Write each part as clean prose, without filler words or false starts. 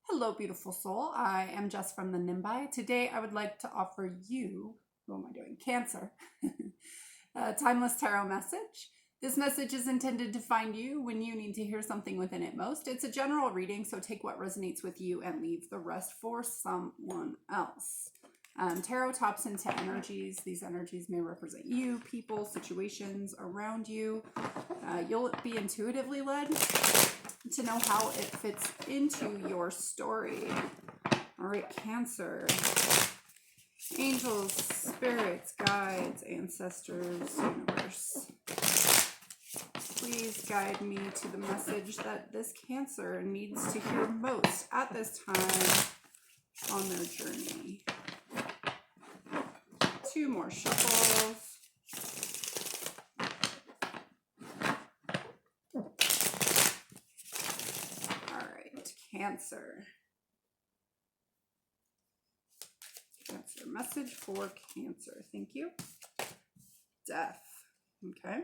Hello, beautiful soul. I am Jess from the Nimbai. Today, I would like to offer you, who am I doing? Cancer, a timeless tarot message. This message is intended to find you when you need to hear something within it most. It's a general reading, so take what resonates with you and leave the rest for someone else. Tarot taps into energies. These energies may represent you, people, situations around you. You'll be intuitively led to know how it fits into your story. All right, Cancer. Angels, spirits, guides, ancestors, universe. Please guide me to the message that this Cancer needs to hear most at this time on their journey. Two more shuffles. Cancer. Cancer. Message for Cancer. Thank you. Death. Okay.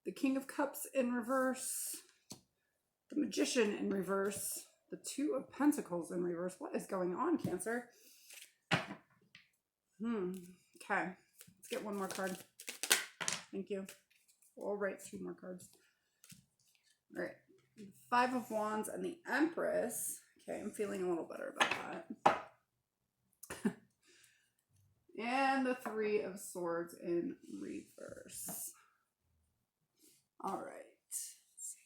The King of Cups in reverse. The Magician in reverse. The Two of Pentacles in reverse. What is going on, Cancer? Okay. Let's get one more card. Thank you. We'll write two more cards. All right. Five of Wands and the Empress. Okay, I'm feeling a little better about that. And the Three of Swords in reverse. All right. Let's see.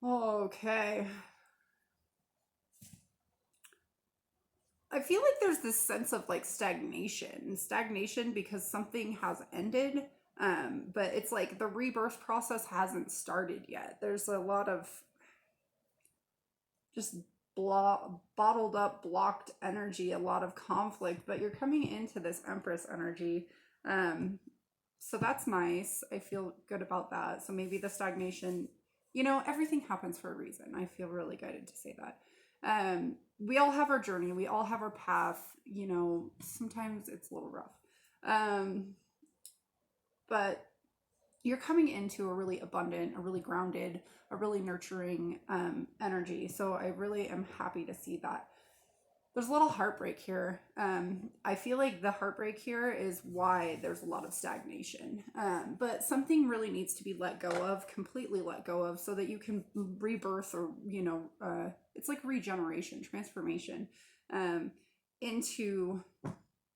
Okay. I feel like there's this sense of like stagnation because something has ended. But it's like the rebirth process hasn't started yet. There's a lot of just bottled up, blocked energy, a lot of conflict, but you're coming into this Empress energy. So that's nice. I feel good about that. So maybe the stagnation, everything happens for a reason. I feel really guided to say that. We all have our journey. We all have our path. Sometimes it's a little rough. But you're coming into a really abundant, a really grounded, a really nurturing energy. So I really am happy to see that. There's a little heartbreak here. I feel like the heartbreak here is why there's a lot of stagnation. But something really needs to be let go of, completely let go of, so that you can rebirth or, it's like regeneration, transformation into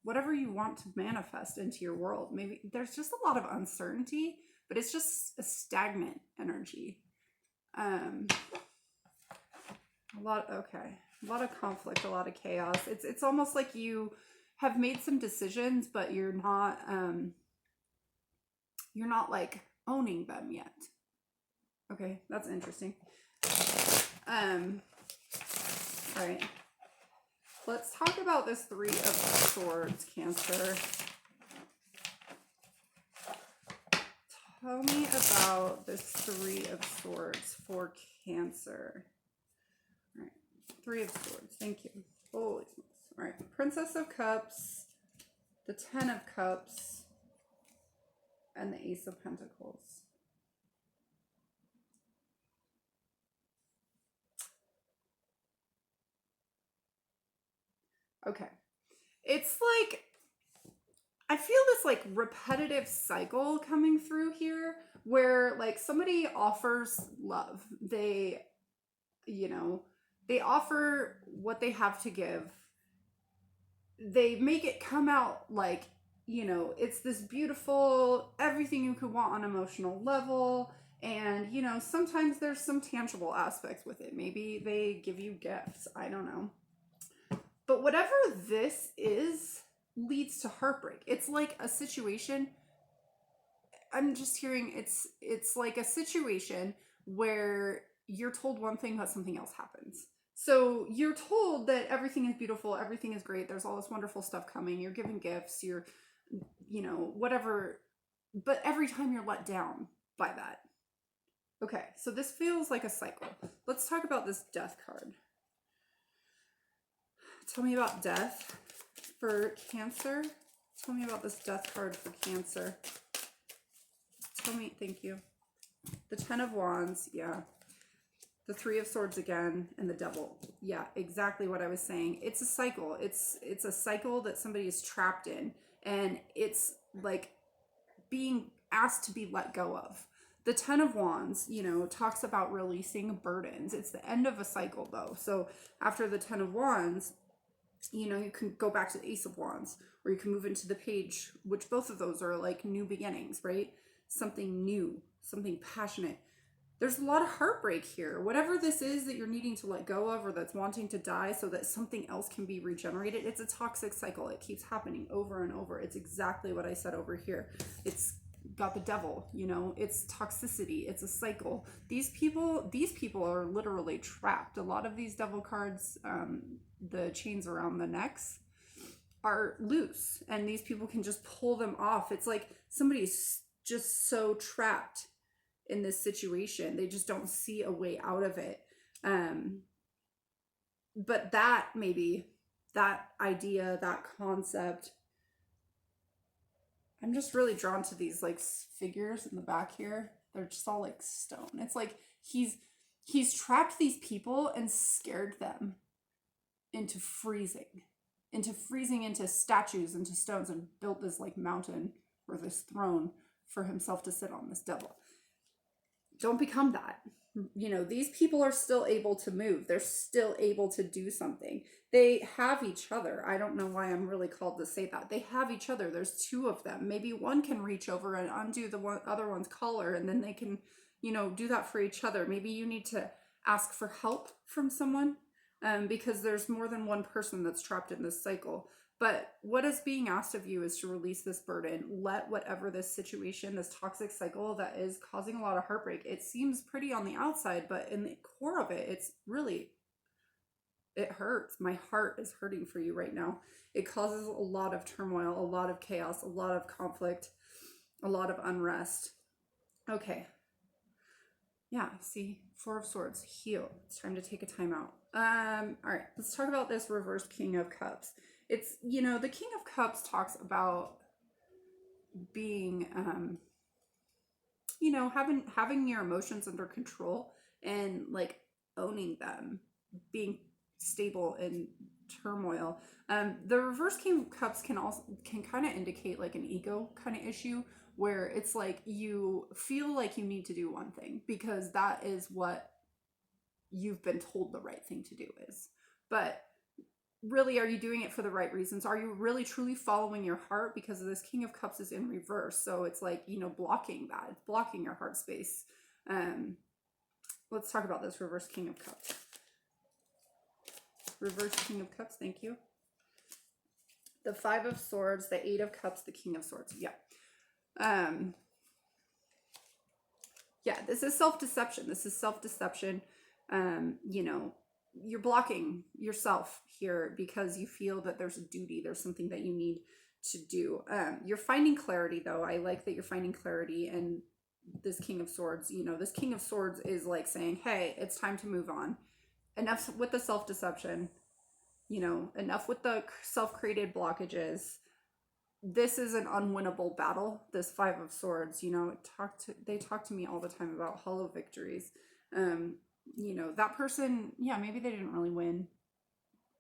whatever you want to manifest into your world. Maybe there's just a lot of uncertainty, but it's just a stagnant energy. A lot of conflict, a lot of chaos. It's almost like you have made some decisions, but you're not like owning them yet. Okay, that's interesting. All right. Let's talk about this Three of Swords, Cancer. Tell me about this Three of Swords for Cancer. All right. Three of Swords. Thank you. Holy smokes. All right. Princess of Cups, the Ten of Cups, and the Ace of Pentacles. Okay. It's like, I feel this like repetitive cycle coming through here where like somebody offers love. They offer what they have to give. They make it come out like, it's this beautiful, everything you could want on an emotional level. And, sometimes there's some tangible aspects with it. Maybe they give you gifts. I don't know. But whatever this is leads to heartbreak. It's like a situation. I'm just hearing it's like a situation where you're told one thing, but something else happens. So you're told that everything is beautiful, everything is great, there's all this wonderful stuff coming, you're given gifts, you're, whatever, but every time you're let down by that. Okay, so this feels like a cycle. Let's talk about this Death card. Tell me about death. For Cancer, tell me about this Death card for Cancer. Tell me, thank you. The Ten of Wands, yeah. The Three of Swords again, and the Devil. Yeah, exactly what I was saying. It's a cycle. It's a cycle that somebody is trapped in, and it's like being asked to be let go of. The Ten of Wands, you know, talks about releasing burdens. It's the end of a cycle, though. So after the Ten of Wands, you know, you can go back to the Ace of Wands, or you can move into the Page, which both of those are like new beginnings, right? Something new, something passionate. There's a lot of heartbreak here. Whatever this is that you're needing to let go of, or that's wanting to die so that something else can be regenerated, it's a toxic cycle. It keeps happening over and over. It's exactly what I said over here. It's got the Devil, you know, it's toxicity. It's a cycle. These people are literally trapped. A lot of these Devil cards, the chains around the necks are loose, and these people can just pull them off. It's like somebody's just so trapped in this situation. They just don't see a way out of it. But that idea, that concept, I'm just really drawn to these like figures in the back here. They're just all like stone. It's like he's trapped these people and scared them into freezing into statues, into stones, and built this like mountain or this throne for himself to sit on, this Devil. Don't become that. You know, these people are still able to move. They're still able to do something. They have each other. I don't know why I'm really called to say that. They have each other. There's two of them. Maybe one can reach over and undo the other one's collar, and then they can, you know, do that for each other. Maybe you need to ask for help from someone, because there's more than one person that's trapped in this cycle. But what is being asked of you is to release this burden. Let whatever this situation, this toxic cycle that is causing a lot of heartbreak, it seems pretty on the outside, but in the core of it, it's really, it hurts. My heart is hurting for you right now. It causes a lot of turmoil, a lot of chaos, a lot of conflict, a lot of unrest. Okay. Yeah, see, Four of Swords, heal. It's time to take a time out. All right, let's talk about this reversed King of Cups. It's, you know, the King of Cups talks about being, you know, having your emotions under control and like owning them, being stable in turmoil. The reverse King of Cups can kind of indicate like an ego kind of issue, where it's like you feel like you need to do one thing because that is what you've been told the right thing to do is. But really, are you doing it for the right reasons? Are you really truly following your heart? Because this King of Cups is in reverse. So it's like, you know, blocking that. It's blocking your heart space. Let's talk about this reverse King of Cups. Reverse King of Cups, thank you. The Five of Swords, the Eight of Cups, the King of Swords. Yeah. Yeah, this is self-deception. This is self-deception. You know, you're blocking yourself here because you feel that there's a duty, there's something that you need to do. You're finding clarity, though. I like that you're finding clarity. And this King of Swords, you know, this King of Swords is like saying, hey, it's time to move on. Enough with the self-deception, you know, enough with the self-created blockages. This is an unwinnable battle, this Five of Swords. You know, they talk to me all the time about hollow victories. You know, that person, yeah, maybe they didn't really win.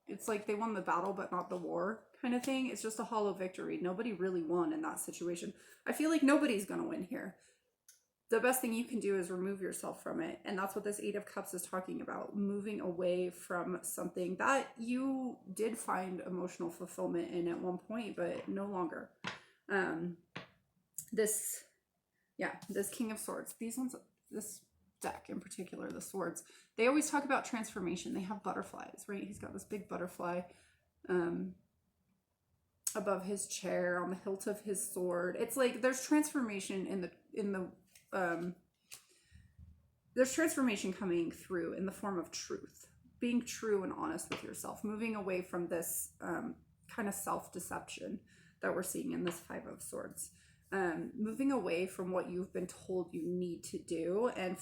It's like they won the battle but not the war kind of thing. It's just a hollow victory. Nobody really won in that situation. I feel like nobody's gonna win here. The best thing you can do is remove yourself from it. And that's what this Eight of Cups is talking about. Moving away from something that you did find emotional fulfillment in at one point, but no longer. This King of Swords, this deck in particular, the swords, they always talk about transformation. They have butterflies, right? He's got this big butterfly above his chair on the hilt of his sword. It's like there's transformation there's transformation coming through in the form of truth, being true and honest with yourself, moving away from this kind of self-deception that we're seeing in this Five of Swords. Moving away from what you've been told you need to do and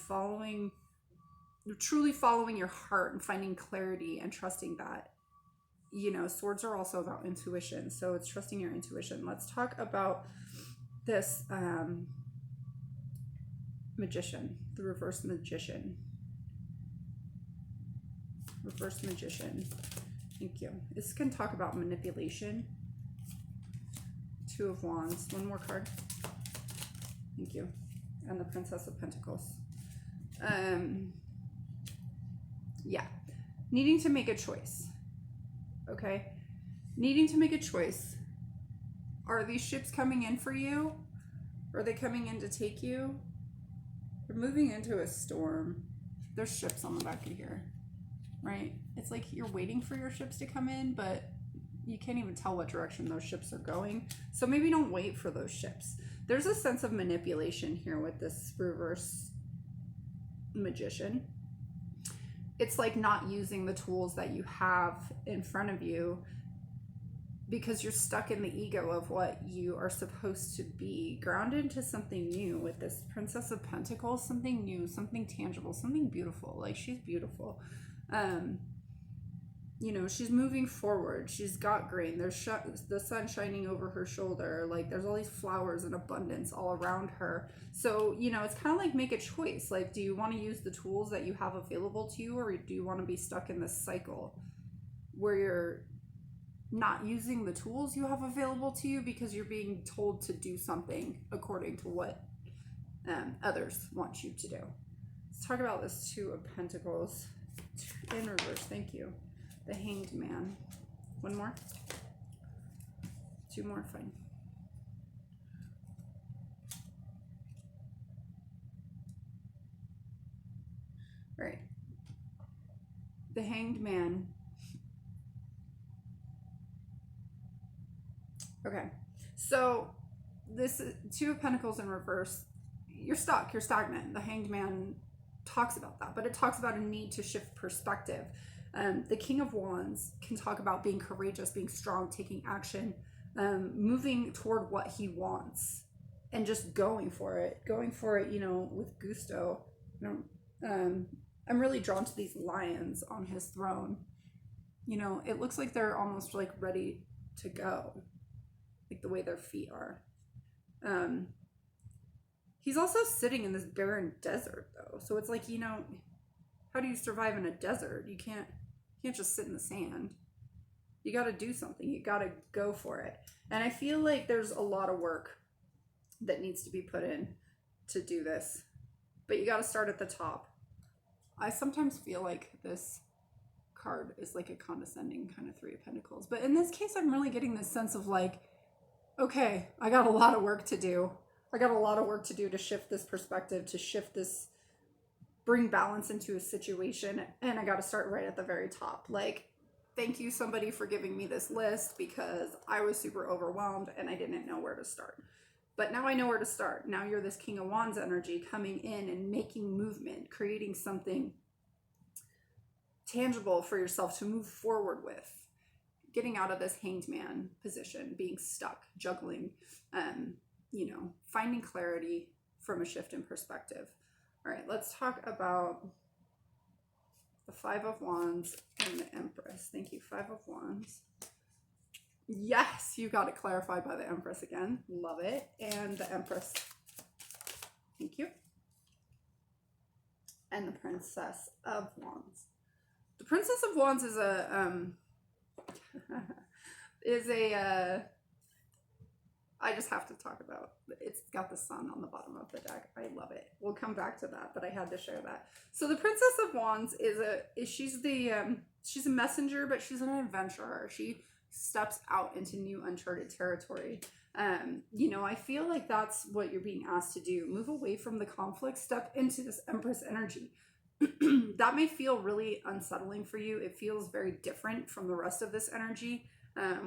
truly following your heart and finding clarity and trusting that you know, swords are also about intuition. So it's trusting your intuition. Let's talk about this magician, the reverse magician. Reverse magician. Thank you. This can talk about manipulation. Two of Wands. One more card. Thank you. And the Princess of Pentacles. Yeah. Needing to make a choice. Okay? Needing to make a choice. Are these ships coming in for you? Are they coming in to take you? You're moving into a storm. There's ships on the back of here, right? It's like you're waiting for your ships to come in, but you can't even tell what direction those ships are going. So maybe don't wait for those ships. There's a sense of manipulation here with this reverse magician. It's like not using the tools that you have in front of you because you're stuck in the ego of what you are supposed to be. Grounded into something new with this Princess of Pentacles, something new, something tangible, something beautiful. Like, she's beautiful. You know, she's moving forward. She's got grain. There's the sun shining over her shoulder. Like, there's all these flowers in abundance all around her. So, you know, it's kind of like make a choice. Like, do you want to use the tools that you have available to you, or do you want to be stuck in this cycle where you're not using the tools you have available to you because you're being told to do something according to what others want you to do? Let's talk about this Two of Pentacles in reverse. Thank you. The Hanged Man. One more? Two more? Fine. All right. The Hanged Man. Okay. So this Two of Pentacles in reverse. You're stuck. You're stagnant. The Hanged Man talks about that, but it talks about a need to shift perspective. The King of Wands can talk about being courageous, being strong, taking action, moving toward what he wants, and just going for it, you know, with gusto. You know, I'm really drawn to these lions on his throne. You know, it looks like they're almost like ready to go, like the way their feet are. He's also sitting in this barren desert, though. So it's like, you know, how do you survive in a desert? You can't just sit in the sand. You got to do something. You got to go for it. And I feel like there's a lot of work that needs to be put in to do this. But you got to start at the top. I sometimes feel like this card is like a condescending kind of Three of Pentacles. But in this case, I'm really getting this sense of like, okay, I got a lot of work to do. I got a lot of work to do to shift this perspective, to shift this, bring balance into a situation, and I got to start right at the very top. Like, thank you somebody for giving me this list because I was super overwhelmed and I didn't know where to start. But now I know where to start. Now you're this King of Wands energy coming in and making movement, creating something tangible for yourself to move forward with, getting out of this Hanged Man position, being stuck, juggling, you know, finding clarity from a shift in perspective. All right, let's talk about the Five of Wands and the Empress. Thank you. Five of Wands. Yes, you got it clarified by the Empress again. Love it. And the Empress. Thank you. And the Princess of Wands. The Princess of Wands is a I just have to talk about, it's got the sun on the bottom of the deck. I love it. We'll come back to that, but I had to share that. So the Princess of Wands she's a messenger, but she's an adventurer. She steps out into new uncharted territory. You know, I feel like that's what you're being asked to do. Move away from the conflict, step into this Empress energy. That may feel really unsettling for you. It feels very different from the rest of this energy.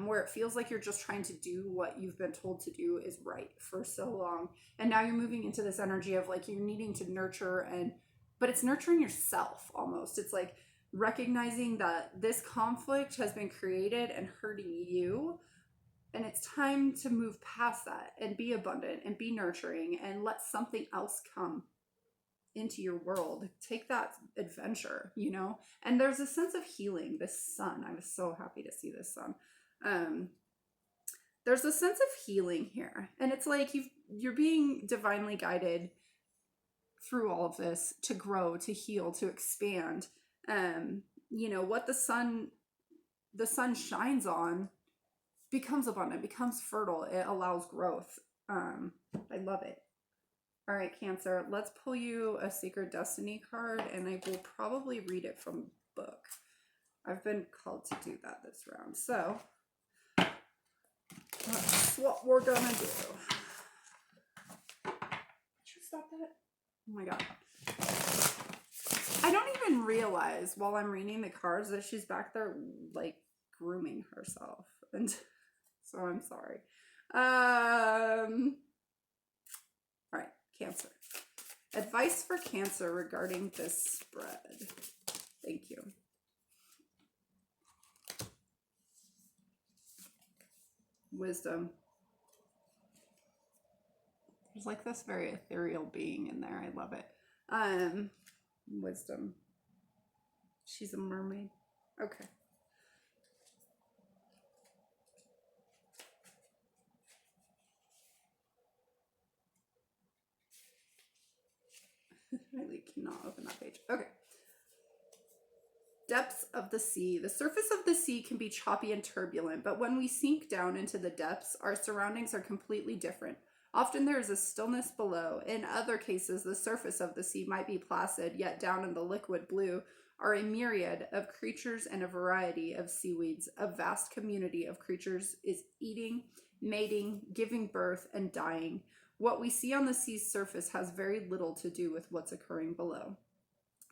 Where it feels like you're just trying to do what you've been told to do is right for so long. And now you're moving into this energy of like you're needing to nurture, but it's nurturing yourself almost. It's like recognizing that this conflict has been created and hurting you. And it's time to move past that and be abundant and be nurturing and let something else come. into your world. Take that adventure, you know? And there's a sense of healing. This sun, I was so happy to see this sun. There's a sense of healing here. And it's like you're being divinely guided through all of this to grow, to heal, to expand. You know, what the sun shines on becomes abundant, becomes fertile. It allows growth. I love it. All right, Cancer, let's pull you a Sacred Destiny card, and I will probably read it from book. I've been called to do that this round. So that's what we're gonna do. Did you stop that? Oh my God. I don't even realize while I'm reading the cards that she's back there like grooming herself. And so I'm sorry. All right, Cancer. Advice for Cancer regarding this spread. Thank you. Wisdom. There's like this very ethereal being in there. I love it. Wisdom. She's a mermaid. Okay. I really cannot open that page. Okay. Depths of the sea. The surface of the sea can be choppy and turbulent, but when we sink down into the depths, our surroundings are completely different. Often there is a stillness below. In other cases, the surface of the sea might be placid, yet down in the liquid blue are a myriad of creatures and a variety of seaweeds. A vast community of creatures is eating, mating, giving birth, and dying. What we see on the sea's surface has very little to do with what's occurring below.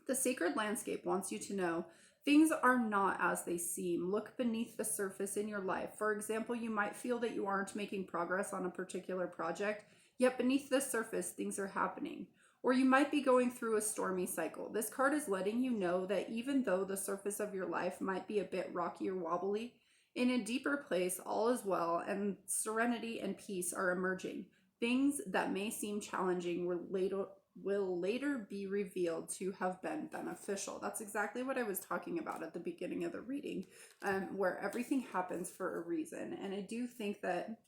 The sacred landscape wants you to know things are not as they seem. Look beneath the surface in your life. For example, you might feel that you aren't making progress on a particular project, yet beneath the surface, things are happening. Or you might be going through a stormy cycle. This card is letting you know that even though the surface of your life might be a bit rocky or wobbly, in a deeper place, all is well, and serenity and peace are emerging. Things that may seem challenging will later be revealed to have been beneficial. That's exactly what I was talking about at the beginning of the reading, where everything happens for a reason. And I do think that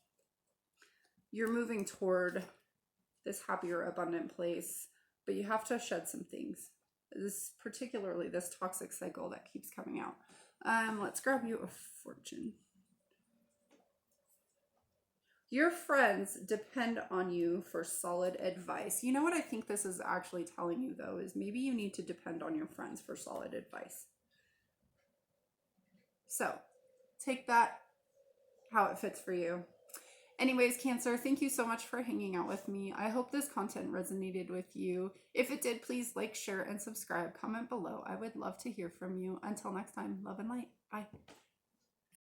you're moving toward this happier, abundant place, but you have to shed some things. Particularly this toxic cycle that keeps coming out. Let's grab you a fortune. Your friends depend on you for solid advice. You know what I think this is actually telling you, though, is maybe you need to depend on your friends for solid advice. So take that how it fits for you. Anyways, Cancer, thank you so much for hanging out with me. I hope this content resonated with you. If it did, please like, share, and subscribe. Comment below. I would love to hear from you. Until next time, love and light. Bye.